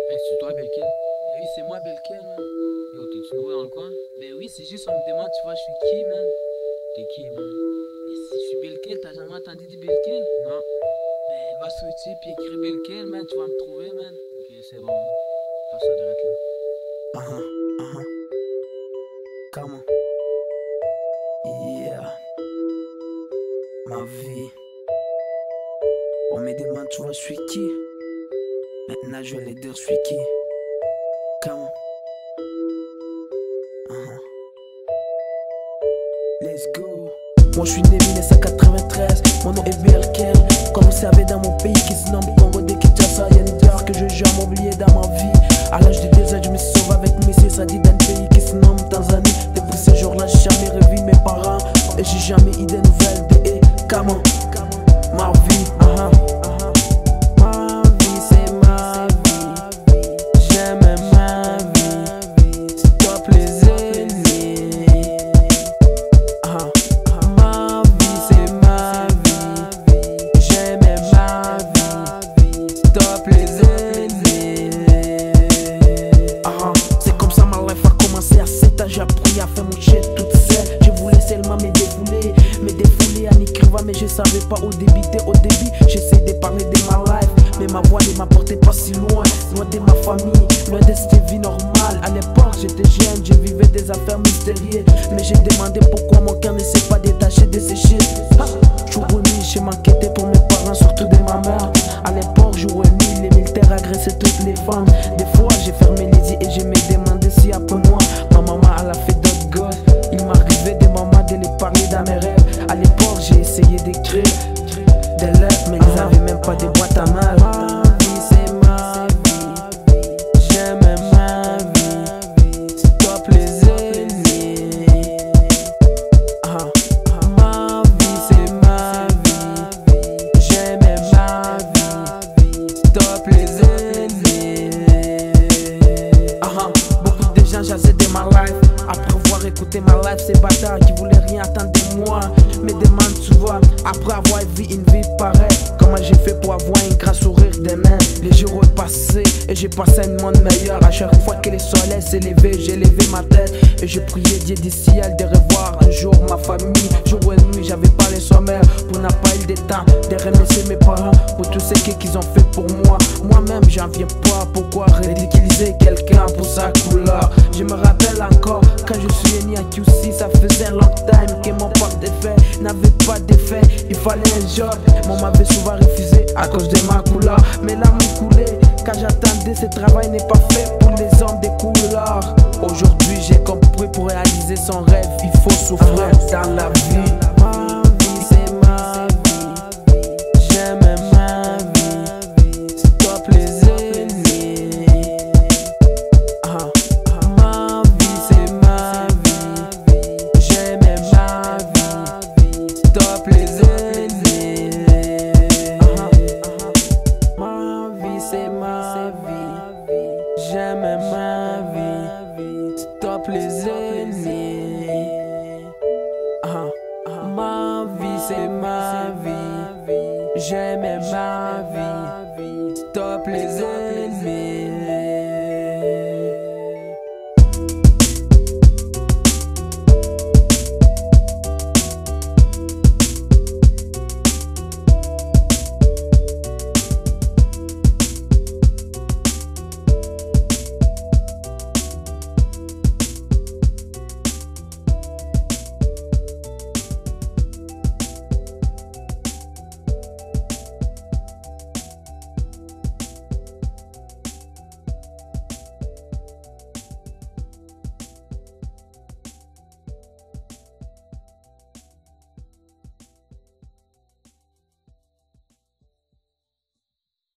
Hey, c'est toi, Belkel? Ben oui, c'est moi, Belkel, man. Yo, t'es-tu nouveau dans le coin? Ben oui, c'est juste, on me demande, tu vois, je suis qui, man? T'es qui, man? Ben si je suis Belkel, t'as jamais entendu du Belkel? Non. Ben va sur YouTube puis écris Belkel, man, tu vas me trouver, man. Ok, c'est bon. Fais ça direct là. Comment? Yeah, ma vie. On me demande, tu vois, je suis qui? Maintenant, je vais les dire, je suis qui? Comment? Let's go. Moi, je suis né 1993. Mon nom est Belkel. Comme vous savez, dans mon pays qui se nomme Congo de Kinshasa, y'a une heure que je jamais oublié dans ma vie. À l'âge de 2 ans, je me sauve avec mes ça dit d'un pays qui se nomme Tanzanie. Depuis ce jour-là, j'ai jamais revu mes parents. Et j'ai jamais eu de nouvelles de eux. Comment? Ma vie, ma vie, c'est ma vie. J'aime ma vie. Stop les ennemis. Ma vie, c'est ma vie. J'aime ma vie. Stop les ennemis. C'est comme ça ma life a commencé à 7 ans. J'ai appris à faire mon shit toute seule. Je voulais seulement me défouler en écrivant, mais je savais pas où débiter. Au début, j'essaie de parler de ma life, mais ma voix ne m'apportait pas si loin. Loin de ma famille, loin de cette vie normale. À l'époque, j'étais jeune, je vivais des affaires mystérieuses. Mais j'ai demandé pourquoi mon cœur ne s'est pas détaché de ces shit. Jour et nuit, je m'inquiétais pour mes parents, surtout de ma mère. À l'époque, jour et nuit, les militaires agressaient toutes les femmes. Des fois, j'ai fermé les yeux et je me demandais si après moi, ma maman elle a fait d'autres gosses. Il m'arrivait des moments de les parler dans mes rêves. À l'époque, j'ai essayé d'écrire des lettres, mais ils avaient même pas de boîte à mal. Ma vie, c'est ma vie. J'aime ma vie. Stop les ennemis. Ma vie, c'est ma vie. J'aime ma vie. Stop les ennemis. Beaucoup de gens jasaient de ma life. Après avoir écouté ma life, ces bâtards qui voulaient rien attendre de moi me demandent souvent, après avoir vécu une vie pareille, comment j'ai fait pour avoir un grand sourire demain. Les jours ont passé et j'ai passé un monde meilleur. À chaque fois que le soleil s'est levé, j'ai levé ma tête et je priais Dieu du ciel de revoir un jour ma famille. Jour et nuit, j'avais pas les sommaires pour n'a pas eu de temps de remercier mes parents pour tout ce qu'ils ont fait pour moi. Moi-même, j'en viens pas. Pourquoi ridiculiser quelqu'un pour sa couleur? Je me rappelle encore quand je suis venu à QC, ça faisait un long time que mon porte d'effet n'avait pas d'effet. Il fallait un job, on m'avait souvent refusé à cause de ma couleur. Mais l'amour coulait quand j'attendais, ce travail n'est pas fait pour les hommes de couleur. Aujourd'hui j'ai compris, pour réaliser son rêve, il faut souffrir dans la vie. Ma vie, c'est ma vie. J'aime ma vie. Stop les ennemis. Ma vie, c'est ma vie. J'aime ma vie. Stop les ennemis. Ma vie, c'est ma vie. J'aime ma vie. Stop les ennemis. Ma vie, c'est ma vie. J'aime ma vie. Stop les ennemis.